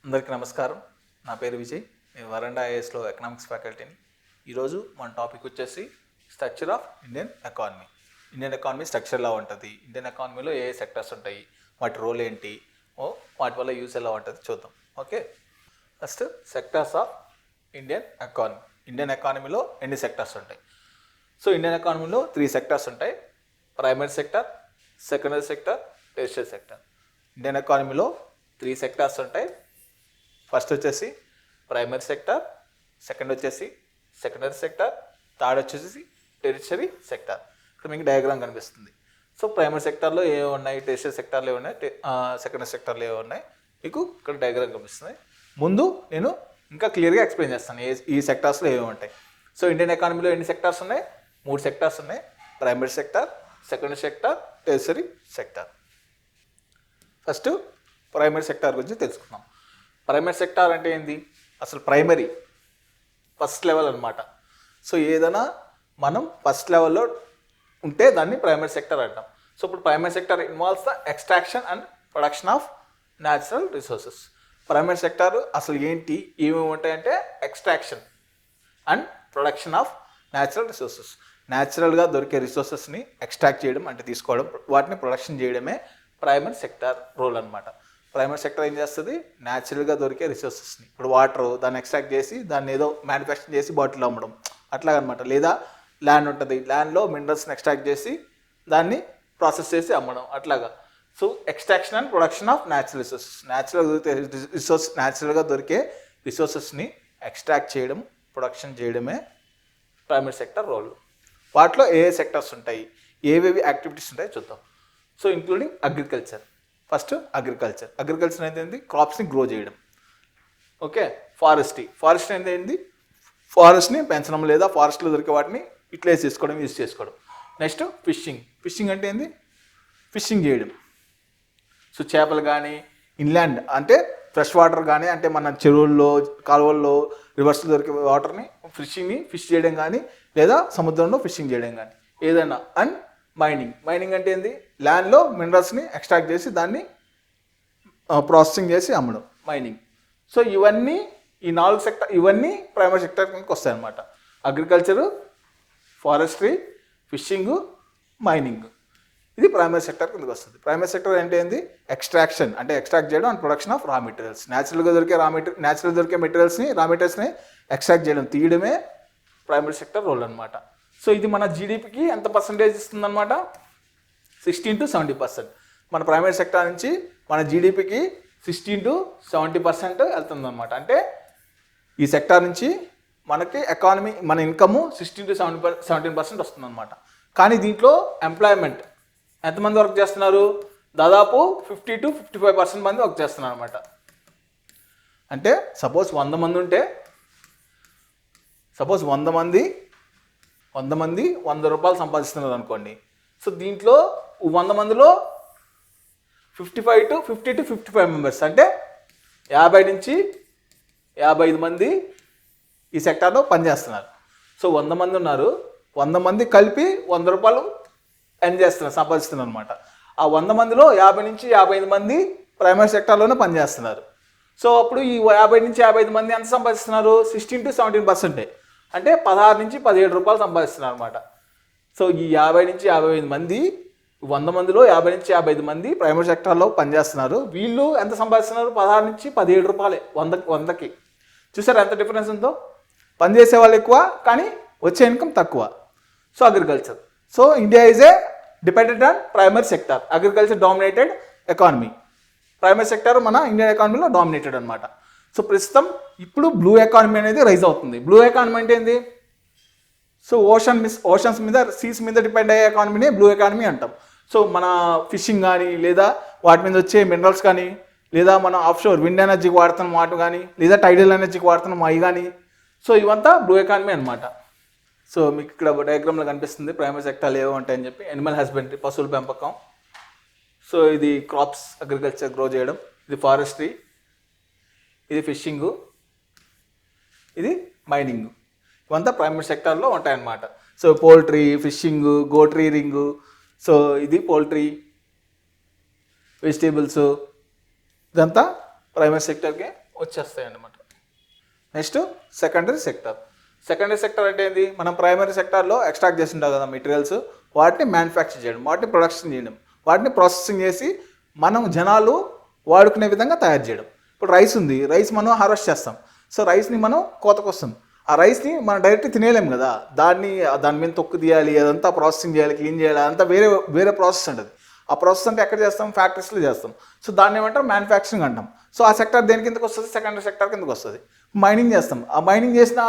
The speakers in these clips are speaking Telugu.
అందరికీ నమస్కారం. నా పేరు విజయ్. నేను వరండా ఐఏఎస్లో ఎకనామిక్స్ ఫ్యాకల్టీని. ఈరోజు మన టాపిక్ వచ్చేసి structure of Indian economy. Indian economy structure ఎలా ఉంటుంది, ఇండియన్ ఎకానమీలో ఏ సెక్టర్స్ ఉంటాయి, వాటి రోల్ ఏంటి, వాటి వల్ల యూస్ ఎలా ఉంటుంది చూద్దాం. Okay, first sectors of Indian economy. Indian ఎకానమీలో ఎన్ని సెక్టర్స్ ఉంటాయి? సో ఇండియన్ ఎకానమీలో 3 సెక్టర్స్ ఉంటాయి: primary sector, secondary sector, tertiary sector. Indian ఎకానమీలో 3 సెక్టార్స్ ఉంటాయి. ఫస్ట్ వచ్చేసి ప్రైమరీ సెక్టర్, సెకండ్ వచ్చేసి సెకండరీ సెక్టర్, థర్డ్ వచ్చేసి టెరిషరీ సెక్టర్. ఇక్కడ మీకు డయాగ్రామ్ కనిపిస్తుంది. సో ప్రైమరీ సెక్టార్లో ఏవి ఉన్నాయి, టెరిషరీ సెక్టార్లో ఏవి ఉన్నాయి, సెకండరీ సెక్టార్లో ఏవి ఉన్నాయి, మీకు ఇక్కడ డయాగ్రామ్ కనిపిస్తుంది. ముందు నేను ఇంకా క్లియర్గా ఎక్స్ప్లెయిన్ చేస్తాను ఈ సెక్టార్స్లో ఏమి ఉంటాయి. సో ఇండియన్ ఎకానమీలో ఎన్ని సెక్టార్స్ ఉన్నాయి? 3 సెక్టార్స్ ఉన్నాయి: primary sector, secondary sector, tertiary sector. First primary sector గురించి తెలుసుకుందాం. ప్రైమరీ సెక్టార్ అంటే ఏంది? అసలు ప్రైమరీ ఫస్ట్ లెవెల్ అనమాట. సో ఏదైనా మనం ఫస్ట్ లెవెల్లో ఉంటే దాన్ని ప్రైమరీ సెక్టర్ అంటాం. సో ఇప్పుడు primary sector involves the extraction and production of natural resources. Primary sector అసలు ఏంటి, ఏమేమి ఉంటాయంటే extraction and production of natural resources. న్యాచురల్గా దొరికే రిసోర్సెస్ని ఎక్స్ట్రాక్ట్ చేయడం అంటే తీసుకోవడం, వాటిని ప్రొడక్షన్ చేయడమే ప్రైమరీ సెక్టార్ రోల్ అనమాట. ప్రైమరీ సెక్టర్ ఏం చేస్తుంది? న్యాచురల్గా దొరికే రిసోర్సెస్ని, ఇప్పుడు వాటర్, దాన్ని ఎక్స్ట్రాక్ట్ చేసి దాన్ని ఏదో మ్యానుఫ్యాక్చర్ చేసి బాటిల్ అమ్మడం అట్లాగనమాట. లేదా ల్యాండ్ ఉంటుంది, ల్యాండ్లో మినరల్స్ని ఎక్స్ట్రాక్ట్ చేసి దాన్ని ప్రాసెస్ చేసి అమ్మడం అట్లాగా. So extraction and production of natural resources. న్యాచురల్గా దొరికే రిసోర్సెస్ని ఎక్స్ట్రాక్ట్ చేయడం, ప్రొడక్షన్ చేయడమే ప్రైమరీ సెక్టర్ రోల్. వాటిలో ఏ సెక్టర్స్ ఉంటాయి, ఏవేవి యాక్టివిటీస్ ఉంటాయో చూద్దాం. So including agriculture. First agriculture. Agriculture అయితే ఏంటి? క్రాప్స్ని గ్రో చేయడం. Okay, forestry. ఫారెస్ట్ అయితే ఏంటి? ఫారెస్ట్ని పెంచడం లేదా ఫారెస్ట్లో దొరికే వాటిని యూటిలైజ్ చేసుకోవడం, యూజ్ చేసుకోవడం. Next fishing. ఫిషింగ్ అంటే ఏంది? ఫిషింగ్ చేయడం. సో చేపలు కానీ, ఇన్లాండ్ అంటే ఫ్రెష్ వాటర్ కానీ, అంటే మన చెరువుల్లో, కాలువల్లో, రివర్స్లో దొరికే వాటర్ని ఫిష్ చేయడం కానీ, లేదా సముద్రంలో ఫిషింగ్ చేయడం కానీ ఏదైనా. And mining. మైనింగ్ అంటే ఏంది? ల్యాండ్లో మినరల్స్ని ఎక్స్ట్రాక్ట్ చేసి దాన్ని ప్రాసెసింగ్ చేసి అమ్మడం, మైనింగ్. సో ఇవన్నీ ఈ 4 సెక్టర్, ఇవన్నీ ప్రైమరీ సెక్టర్ కిందకి వస్తాయి అన్నమాట. Agriculture, forestry, fishing, mining. ఇది ప్రైమరీ సెక్టర్ కిందకి వస్తుంది. ప్రైమరీ సెక్టర్ అంటే ఏంది? ఎక్స్ట్రాక్షన్ అంటే ఎక్స్ట్రాక్ట్ చేయడం అండ్ ప్రొడక్షన్ ఆఫ్ రా మెటీరియల్స్. న్యాచురల్గా దొరికే మెటీరియల్స్ని, రా మెటీరియల్స్ని ఎక్స్ట్రాక్ట్ చేయడం, తీయడమే ప్రైమరీ సెక్టర్ రోల్ అనమాట. సో ఇది మన జీడిపికి ఎంత పర్సంటేజ్ ఇస్తుందన్నమాట? 16 to 70%. మన ప్రైమరీ సెక్టర్ నుంచి మన జీడిపికి 16 to 70% వెళ్తుందన్నమాట. అంటే ఈ సెక్టార్ నుంచి మనకి ఎకానమీ, మన ఇన్కమ్ 16 to 17% వస్తుందన్నమాట. కానీ దీంట్లో ఎంప్లాయ్మెంట్ ఎంతమంది వర్క్ చేస్తున్నారు? దాదాపు 50 to 55% మంది వర్క్ చేస్తున్నారు అనమాట. అంటే సపోజ్ 100 మంది ఉంటే, 100 మంది 100 రూపాయలు సంపాదిస్తున్నారు అనుకోండి. సో దీంట్లో 100 మందిలో 50 to 55 మెంబర్స్, అంటే 50 నుంచి 55 మంది ఈ సెక్టార్లో పనిచేస్తున్నారు. సో 100 మంది ఉన్నారు, 100 మంది కలిపి 100 రూపాయలు సంపాదిస్తున్నారు అనమాట. ఆ 100 మందిలో 50 నుంచి 55 మంది ప్రైమరీ సెక్టార్లోనే పనిచేస్తున్నారు. సో అప్పుడు ఈ 50 నుంచి 55 మంది ఎంత సంపాదిస్తున్నారు? 16 to 17%, అంటే 16 నుంచి 17 రూపాయలు సంపాదిస్తున్నారు అనమాట. సో ఈ 50 నుంచి 55 మంది, 100 మందిలో 50 నుంచి 55 మంది ప్రైమరీ సెక్టార్లో పనిచేస్తున్నారు. వీళ్ళు ఎంత సంపాదిస్తున్నారు? 16 నుంచి 17 రూపాయలే 100కి. చూసారు ఎంత డిఫరెన్స్ ఉందో? పనిచేసే వాళ్ళు ఎక్కువ, కానీ వచ్చే ఇన్కమ్ తక్కువ. So agriculture. So India is a dependent on primary sector. Agriculture dominated economy. Primary sector మన ఇండియన్ ఎకానమీలో డామినేటెడ్ అనమాట. సో ప్రస్తుతం ఇప్పుడు బ్లూ ఎకానమీ అనేది రైజ్ అవుతుంది. బ్లూ ఎకానమీ అంటే ఏంది? సో ఓషన్స్ మీద, సీస్ మీద డిపెండ్ అయ్యే ఎకానమీని బ్లూ ఎకానమీ అంటాం. సో మన ఫిషింగ్ కానీ, లేదా వాటి మీద వచ్చే మినరల్స్ కానీ, లేదా మనం ఆఫ్షోర్ విండ్ ఎనర్జీకి వాడుతున్న వాటి కానీ, లేదా టైడల్ ఎనర్జీకి వాడుతున్న అవి కానీ. సో ఇవంతా బ్లూ ఎకానమీ అనమాట. సో మీకు ఇక్కడ డయాగ్రామ్లో కనిపిస్తుంది ప్రైమరీ సెక్టార్లు ఏవో ఉంటాయని చెప్పి. యానిమల్ హస్బెండరీ, పశువుల పెంపకం. సో ఇది క్రాప్స్, అగ్రికల్చర్ గ్రో చేయడం. ఇది ఫారెస్ట్రీ, ఇది ఫిషింగు, ఇది మైనింగ్. ఇవంతా ప్రైమరీ సెక్టార్లో ఉంటాయన్నమాట. So poultry, fishing, goat rearing. So ఇది పోల్ట్రీ, వెజిటేబుల్స్, ఇదంతా ప్రైమరీ సెక్టర్కి వచ్చేస్తాయి అన్నమాట. Next secondary sector. Secondary sector అంటే ఏంది? మనం ప్రైమరీ సెక్టార్లో ఎక్స్ట్రాక్ట్ చేసి ఉంటాం కదా మెటీరియల్స్, వాటిని మ్యానుఫ్యాక్చర్ చేయడం, వాటిని ప్రొడక్షన్ చేయడం, వాటిని ప్రాసెసింగ్ చేసి మనం జనాలు వాడుకునే విధంగా తయారు చేయడం. ఇప్పుడు రైస్ ఉంది, రైస్ మనం హార్వెస్ట్ చేస్తాం. సో రైస్ని మనం కోతకు వస్తాం. ఆ రైస్ని మనం డైరెక్ట్ తినేయలేము కదా, దాని మీద తొక్కు తీయాలి, అదంతా ప్రాసెసింగ్ చేయాలి, క్లీన్ చేయాలి, అదంతా వేరే వేరే ప్రాసెస్ ఉంటుంది. ఆ ప్రాసెస్ అంటే ఎక్కడ చేస్తాం? ఫ్యాక్టరీస్లో చేస్తాం. సో దాన్ని ఏమంటారు? మ్యానుఫ్యాక్చరింగ్ అంటాం. సో ఆ సెక్టర్ దేని కిందకి వస్తుంది? సెకండరీ సెక్టర్ కిందకి వస్తుంది. మైనింగ్ చేస్తాం. ఆ మైనింగ్ చేసిన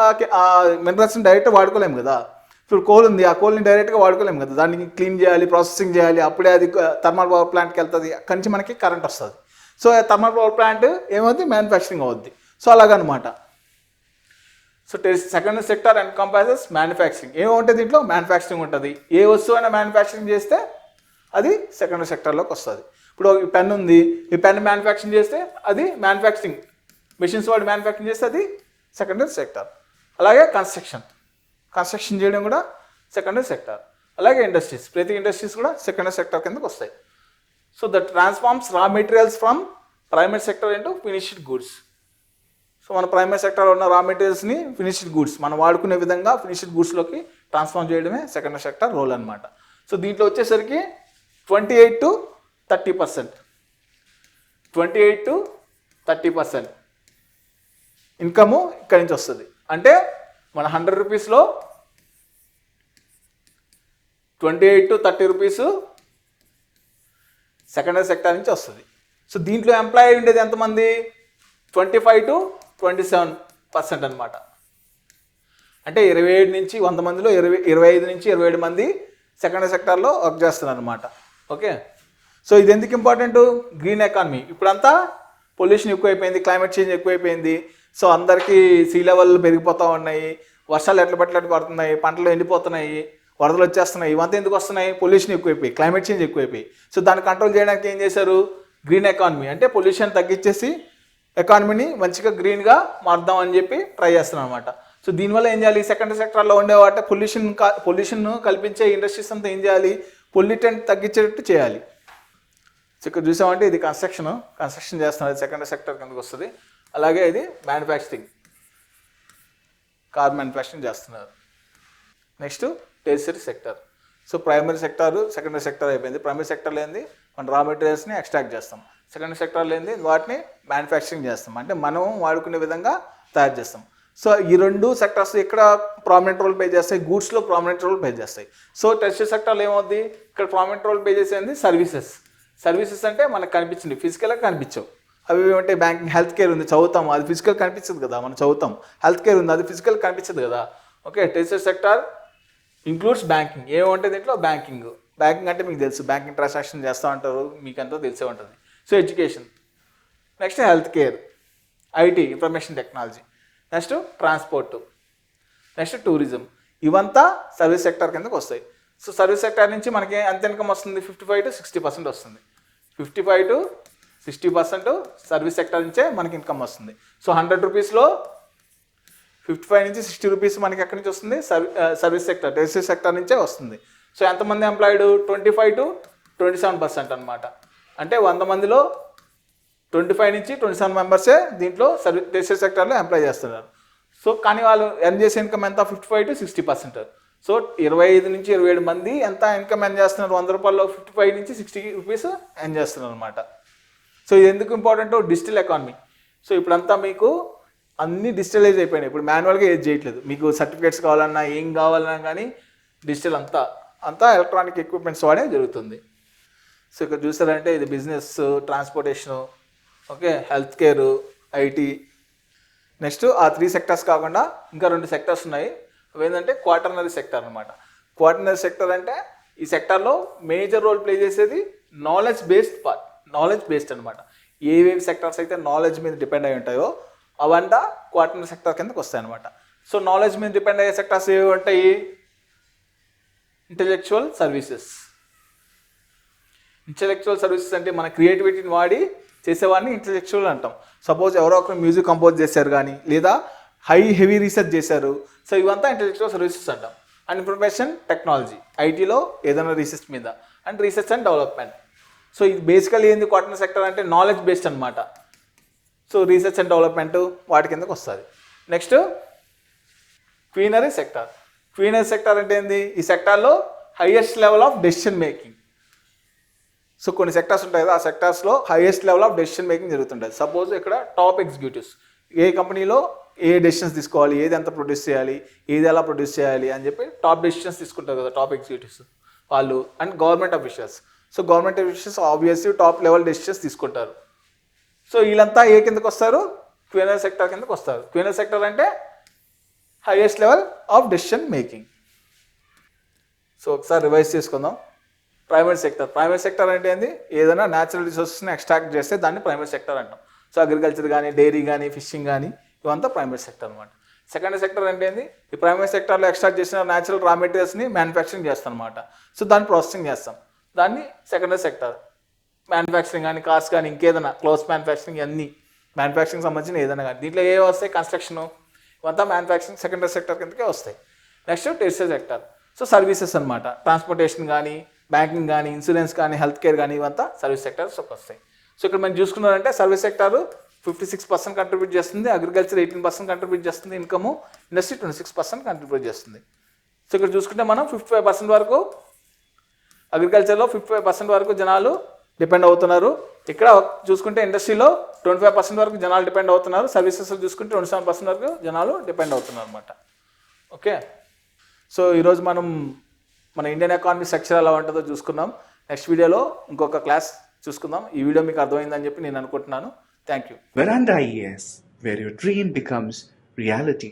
ఆ మినరల్స్ని డైరెక్ట్ వాడుకోలేము కదా. ఇప్పుడు కోల్ ఉంది, ఆ కోల్ని డైరెక్ట్గా వాడుకోలేము కదా, దాన్ని క్లీన్ చేయాలి, ప్రాసెసింగ్ చేయాలి, అప్పుడే అది థర్మల్ పవర్ ప్లాంట్కి వెళ్తుంది, అక్కడి నుంచి మనకి కరెంట్ వస్తుంది. సో థర్మల్ పవర్ ప్లాంట్ ఏమవుద్ది? మ్యానుఫ్యాక్చరింగ్ అవుద్ది. సో అలాగనమాట. So secondary sector encompasses manufacturing. ఏముంటుంది దీంట్లో? మ్యానుఫ్యాక్చరింగ్ ఉంటుంది. ఏ వస్తువు అయినా మ్యానుఫ్యాక్చరింగ్ చేస్తే అది సెకండరీ సెక్టర్లోకి వస్తుంది. ఇప్పుడు ఈ పెన్ ఉంది, ఈ పెన్ మ్యానుఫ్యాక్చరింగ్ చేస్తే అది మ్యానుఫ్యాక్చరింగ్, మెషిన్స్ వాడు మ్యానుఫ్యాక్చరింగ్ చేస్తే అది సెకండరీ సెక్టర్. అలాగే కన్స్ట్రక్షన్ చేయడం కూడా సెకండరీ సెక్టర్. అలాగే ఇండస్ట్రీస్, ప్రతి ఇండస్ట్రీస్ కూడా సెకండరీ సెక్టర్ కిందకి వస్తాయి. సో దట్ ట్రాన్స్ఫార్మ్స్ రా materials from primary sector into finished goods. So మన ప్రైమరీ సెక్టర్లో ఉన్న రా మెటీరియల్స్ని ఫినిష్డ్ గూడ్స్, మనం వాడుకునే విధంగా ఫినిష్డ్ గూడ్స్లోకి ట్రాన్స్ఫార్మ్ చేయడమే సెకండరీ సెక్టర్ రోల్ అనమాట. సో దీంట్లో వచ్చేసరికి 28 to 30%, 28 to 30% ఇన్కము ఇక్కడి నుంచి వస్తుంది. అంటే మన 100 రూపీస్లో 28 to 30 రూపీస్ సెకండరీ సెక్టర్ నుంచి వస్తుంది. సో దీంట్లో ఎంప్లాయీ ఉండేది ఎంతమంది? 25 to 27% అనమాట. అంటే 27 నుంచి 100 మందిలో 25 నుంచి 27 మంది సెకండరీ సెక్టార్లో వర్క్ చేస్తున్నారు అనమాట. ఓకే. సో ఇది ఎందుకు ఇంపార్టెంట్? Green economy. ఇప్పుడంతా పొల్యూషన్ ఎక్కువైపోయింది, క్లైమేట్ చేంజ్ ఎక్కువైపోయింది. సో అందరికీ సీ లెవెల్ పెరిగిపోతూ ఉన్నాయి, వర్షాలు ఎట్లా పడుతున్నాయి, పంటలు ఎండిపోతున్నాయి, వరదలు వచ్చేస్తున్నాయి. ఇవంతా ఎందుకు వస్తున్నాయి? పొల్యూషన్ ఎక్కువైపోయి, క్లైమేట్ చేంజ్ ఎక్కువైపోయి. సో దాన్ని కంట్రోల్ చేయడానికి ఏం చేశారు? గ్రీన్ ఎకానమీ, అంటే పొల్యూషన్ తగ్గించేసి ఎకానమీని మంచిగా గ్రీన్గా మార్దాం అని చెప్పి ట్రై చేస్తున్నాం అనమాట. సో దీనివల్ల ఏం చేయాలి? సెకండరీ సెక్టర్లో ఉండేవాట పొల్యూషన్ కల్పించే ఇండస్ట్రీస్ అంతా ఏం చేయాలి? పొల్యూటెంట్ తగ్గించేటట్టు చేయాలి. సో ఇక్కడ చూసామంటే ఇది కన్స్ట్రక్షన్ చేస్తున్నారు, సెకండరీ సెక్టర్ కిందకి వస్తుంది. అలాగే ఇది మ్యానుఫ్యాక్చరింగ్, కార్ మ్యానుఫ్యాక్చరింగ్ చేస్తున్నారు. Next tertiary sector. So primary sector secondary sector అయిపోయింది. ప్రైమరీ సెక్టర్లో ఏంది? మన రా మెటీరియల్స్ని ఎక్స్ట్రాక్ట్ చేస్తాం. సెకండరీ సెక్టర్లో ఏంది? వాటిని మ్యానుఫ్యాక్చరింగ్ చేస్తాం, అంటే మనం వాడుకునే విధంగా తయారు చేస్తాం. సో ఈ రెండు సెక్టర్స్ ఇక్కడ ప్రామినెంట్ రోల్ ప్లే చేస్తాయి, గూడ్స్లో ప్రామినెంట్ రోల్ ప్లే చేస్తాయి. సో టెర్షియరీ సెక్టర్లో ఏమవుద్ది? ఇక్కడ ప్రామినెంట్ రోల్ ప్లే చేసేది సర్వీసెస్ అంటే మనకు కనిపించింది, ఫిజికల్గా కనిపించవు. అవి ఏమంటే బ్యాంకింగ్, హెల్త్ కేర్ ఉంది, చదువుతాము, అది ఫిజికల్ కనిపించదు కదా, మనం చదువుతాం. హెల్త్ కేర్ ఉంది, అది ఫిజికల్ కనిపించదు కదా. Okay. Tertiary sector includes banking. ఏమంటే దీంట్లో బ్యాంకింగ్ అంటే మీకు తెలుసు, బ్యాంకింగ్ ట్రాన్సాక్షన్ చేస్తూ ఉంటారు, మీకు అంతా తెలిసే ఉంటుంది. So education, next health care, IT information technology, next transport, next tourism. ఇవంతా సర్వీస్ సెక్టర్ కిందకు వస్తాయి. సో సర్వీస్ సెక్టర్ నుంచి మనకి ఎంత ఇన్కమ్ వస్తుంది? 55 to 60% వస్తుంది. 55 to 60% సర్వీస్ సెక్టర్ నుంచే మనకి ఇన్కమ్ వస్తుంది. సో 100 రూపీస్లో 55 నుంచి 60 రూపీస్ మనకి ఎక్కడి నుంచి వస్తుంది? సర్వీస్ సెక్టర్, టెర్షియరీ సెక్టర్ నుంచే వస్తుంది. సో ఎంతమంది ఎంప్లాయిడ్? 25 to 27% అనమాట. అంటే 100 మందిలో 25 నుంచి 27 మెంబర్సే దీంట్లో టెర్షియరీ సెక్టర్లో ఎంప్లాయ్ చేస్తున్నారు. సో కానీ వాళ్ళు ఎర్న్ చేసే ఇన్కమ్ ఎంత? 55 to 60%. సో 25 నుంచి 27 మంది ఎంత ఇన్కమ్ ఎర్న్ చేస్తున్నారు? 100 రూపాయల్లో 55 నుంచి 60 రూపీస్ ఎర్న్ చేస్తున్నారు అనమాట. సో ఇది ఎందుకు ఇంపార్టెంట్? Digital economy. సో ఇప్పుడంతా మీకు అన్ని డిజిటలైజ్ అయిపోయినాయి. ఇప్పుడు మాన్యువల్గా ఏది చేయట్లేదు. మీకు సర్టిఫికేట్స్ కావాలన్నా, ఏం కావాలన్నా కానీ డిజిటల్ అంతా ఎలక్ట్రానిక్ ఎక్విప్మెంట్స్ వాడే జరుగుతుంది. సో ఇక్కడ చూసారంటే ఇది business, transportation, okay, health care, IT. Next ఆ 3 సెక్టర్స్ కాకుండా ఇంకా 2 సెక్టర్స్ ఉన్నాయి. అవి ఏంటంటే క్వాటర్నరీ సెక్టర్ అనమాట. క్వాటర్నరీ సెక్టర్ అంటే ఈ సెక్టర్లో మేజర్ రోల్ ప్లే చేసేది నాలెడ్జ్ బేస్డ్ అనమాట. ఏవేవి సెక్టర్స్ అయితే నాలెడ్జ్ మీద డిపెండ్ అయి ఉంటాయో అవంతా క్వాటర్నరీ సెక్టర్ కిందకి వస్తాయి అనమాట. సో నాలెడ్జ్ మీద డిపెండ్ అయ్యే సెక్టర్స్ ఏవి ఉంటాయి? ఇంటెలెక్చువల్ సర్వీసెస్ అంటే మన క్రియేటివిటీని వాడి చేసేవాడిని ఇంటెలెక్చువల్ అంటాం. సపోజ్ ఎవరో ఒకరు మ్యూజిక్ కంపోజ్ చేశారు కానీ, లేదా హెవీ రీసెర్చ్ చేశారు. సో ఇవంతా ఇంటెలెక్చువల్ సర్వీసెస్ అంటాం. అండ్ ఇన్ఫర్మేషన్ టెక్నాలజీ, ఐటీలో ఏదైనా రీసెర్చ్ మీద, and research and development. So ఇది బేసికలీ ఏంది? క్వాటర్నరీ సెక్టర్ అంటే నాలెడ్జ్ బేస్డ్ అనమాట. సో రీసెర్చ్ అండ్ డెవలప్మెంట్ వాటి కిందకు వస్తుంది. Next quinary sector. Quinary sector అంటే ఏంది? ఈ సెక్టార్లో highest level of decision making. So కొన్ని సెక్టార్స్ ఉంటాయి కదా, ఆ సెక్టార్స్లో highest level of decision making జరుగుతుంటుంది. సపోజ్ ఇక్కడ టాప్ ఎగ్జిక్యూటివ్స్ ఏ కంపెనీలో ఏ డెసిషన్స్ తీసుకోవాలి, ఏది ఎంత ప్రొడ్యూస్ చేయాలి, ఏది ఎలా ప్రొడ్యూస్ చేయాలి అని చెప్పి టాప్ డెసిషన్స్ తీసుకుంటారు కదా టాప్ ఎగ్జిక్యూటివ్స్ వాళ్ళు. And government officials. So government officials obviously top level decisions తీసుకుంటారు. సో వీళ్ళంతా ఏ కిందకు వస్తారు? క్వీనరీ సెక్టార్ కిందకు వస్తారు. క్వీనరీ సెక్టార్ అంటే highest level of decision making. So ఒకసారి రివైజ్ చేసుకుందాం. Primary sector. ప్రైమరీ సెక్టర్ అంటే ఏంది? ఏదైనా న్యాచురల్ రిసోర్సెస్ని ఎక్స్ట్రాక్ట్ చేస్తే దాన్ని ప్రైమరీ సెక్టర్ అంటాం. సో అగ్రికల్చర్ కానీ, డైరీ కానీ, ఫిషింగ్ కానీ ఇవంతా ప్రైమరీ సెక్టర్ అనమాట. సెకండరీ సెక్టర్ అంటే ఏంది? ఈ ప్రైమరీ సెక్టర్లో ఎక్స్ట్రాక్ట్ చేసిన న్యాచురల్ రా మెటీరియల్స్ని మ్యానుఫ్యాక్చరింగ్ చేస్తాం అనమాట. సో దాన్ని ప్రాసెసింగ్ చేస్తాం, దాన్ని సెకండరీ సెక్టర్. మ్యానుఫ్యాక్చరింగ్ కానీ, కార్స్ కానీ, ఇంకేదైనా క్లోత్ మ్యానుఫ్యాక్చరింగ్, అన్నీ మ్యానుఫ్యాక్చరింగ్ సంబంధించిన ఏదైనా కానీ దీంట్లో ఏ వస్తాయి? కన్స్ట్రక్షన్, ఇవంతా మ్యానుఫ్యాక్చరింగ్ సెకండరీ సెక్టర్ కిందకే వస్తాయి. Next tertiary sector. So services అనమాట. ట్రాన్స్పోర్టేషన్ కానీ, బ్యాంకింగ్ కానీ, ఇన్సూరెన్స్ కానీ, హెల్త్ కేర్ కానీ ఇవంతా సర్వీస్ సెక్టర్స్ వస్తాయి. సో ఇక్కడ మనం చూసుకున్నారంటే సర్వీస్ సెక్టర్ 56% కంట్రిబ్యూట్ చేస్తుంది, అగ్రికల్చర్ 18% కంట్రిబ్యూట్ చేస్తుంది ఇన్కము, ఇండస్ట్రీ 26% కంట్రిబ్యూట్ చేస్తుంది. సో ఇక్కడ చూసుకుంటే మనం 55% వరకు అగ్రికల్చర్లో 55% వరకు జనాలు డిపెండ్ అవుతున్నారు. ఇక్కడ చూసుకుంటే ఇండస్ట్రీలో 25% వరకు జనాలు డిపెండ్ అవుతున్నారు. సర్వీసెస్లో చూసుకుంటే 27% వరకు జనాలు డిపెండ్ అవుతున్నారు అనమాట. ఓకే, సో ఈరోజు మనం మన ఇండియన్ ఎకానమీ స్ట్రక్చర్ ఎలా ఉంటుందో చూసుకున్నాం. నెక్స్ట్ వీడియోలో ఇంకొక క్లాస్ చూసుకుందాం. ఈ వీడియో మీకు అర్థమైందని చెప్పి నేను అనుకుంటున్నాను. Thank you. Veranda IAS, where your dream becomes reality.